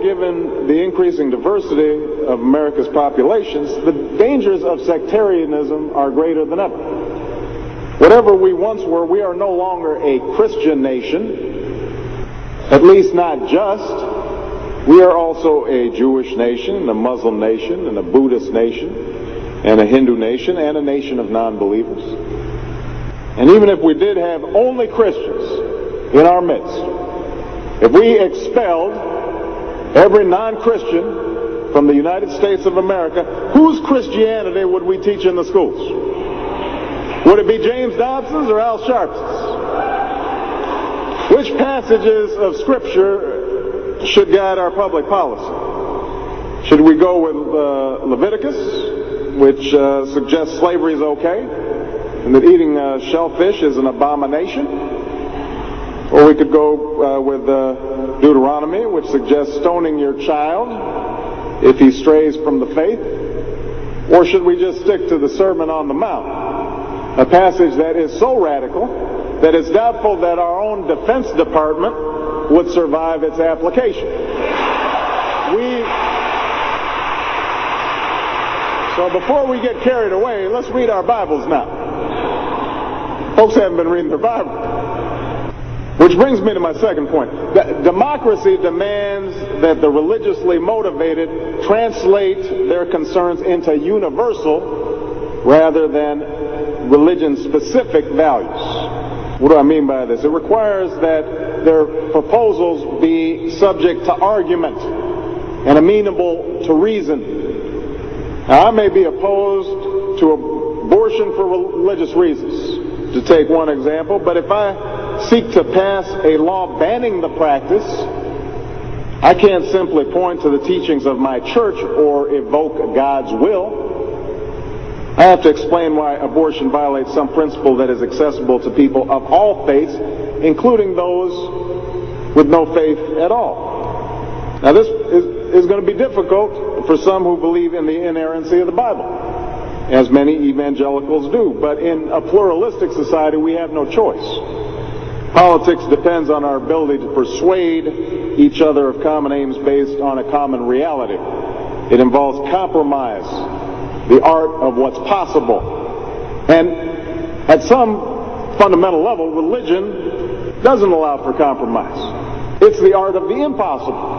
Given the increasing diversity of America's populations, the dangers of sectarianism are greater than ever. Whatever we once were, we are no longer a Christian nation, at least not just. We are also a Jewish nation, a Muslim nation, and a Buddhist nation, and a Hindu nation, and a nation of non-believers. And even if we did have only Christians in our midst, if we expelled every non-Christian from the United States of America, whose Christianity would we teach in the schools? Would it be James Dobson's or Al Sharps's? Which passages of Scripture should guide our public policy? Should we go with Leviticus, which suggests slavery is okay, and that eating shellfish is an abomination? Or we could go with Deuteronomy, which suggests stoning your child if he strays from the faith? Or should we just stick to the Sermon on the Mount, a passage that is so radical that it's doubtful that our own Defense Department would survive its application? So before we get carried away, let's read our Bibles now. Folks haven't been reading their Bible. Which brings me to my second point. Democracy demands that the religiously motivated translate their concerns into universal rather than religion-specific values. What do I mean by this? It requires that their proposals be subject to argument and amenable to reason. Now, I may be opposed to abortion for religious reasons, to take one example, but if I seek to pass a law banning the practice, I can't simply point to the teachings of my church or evoke God's will. I have to explain why abortion violates some principle that is accessible to people of all faiths, including those with no faith at all. Now, this is going to be difficult for some who believe in the inerrancy of the Bible, as many evangelicals do. But in a pluralistic society, we have no choice. Politics depends on our ability to persuade each other of common aims based on a common reality. It involves compromise, the art of what's possible. And at some fundamental level, religion doesn't allow for compromise. It's the art of the impossible.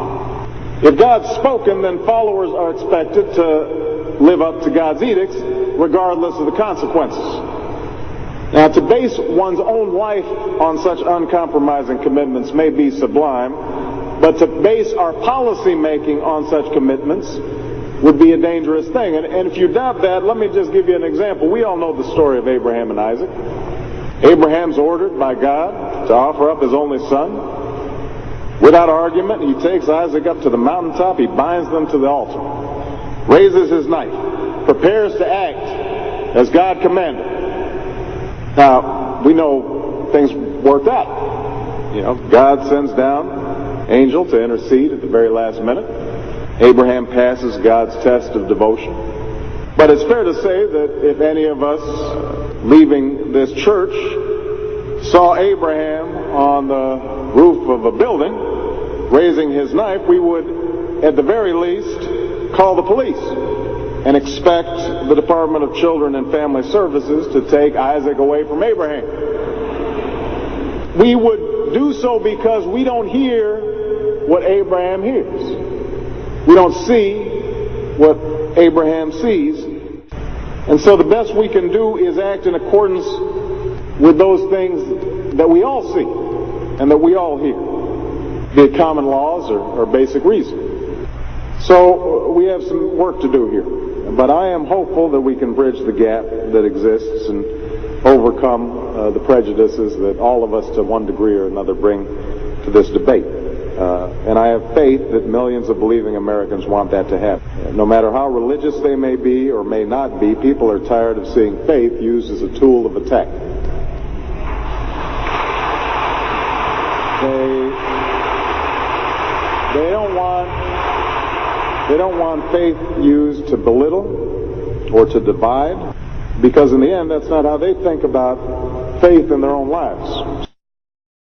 If God's spoken, then followers are expected to live up to God's edicts, regardless of the consequences. Now, to base one's own life on such uncompromising commitments may be sublime, but to base our policy making on such commitments would be a dangerous thing. And if you doubt that, let me just give you an example. We all know the story of Abraham and Isaac. Abraham's ordered by God to offer up his only son. Without argument, he takes Isaac up to the mountaintop, he binds them to the altar, raises his knife, prepares to act as God commanded. Now, we know things worked out. You know, God sends down an angel to intercede at the very last minute. Abraham passes God's test of devotion. But it's fair to say that if any of us leaving this church saw Abraham on the roof of a building raising his knife, we would, at the very least, call the police and expect the Department of Children and Family Services to take Isaac away from Abraham. We would do so because we don't hear what Abraham hears. We don't see what Abraham sees. And so the best we can do is act in accordance with those things that we all see and that we all hear, be it common laws or basic reason. So we have some work to do here. But I am hopeful that we can bridge the gap that exists and overcome the prejudices that all of us to one degree or another bring to this debate. And I have faith that millions of believing Americans want that to happen. No matter how religious they may be or may not be, people are tired of seeing faith used as a tool of attack. They don't want faith used to belittle or to divide, because in the end, that's not how they think about faith in their own lives.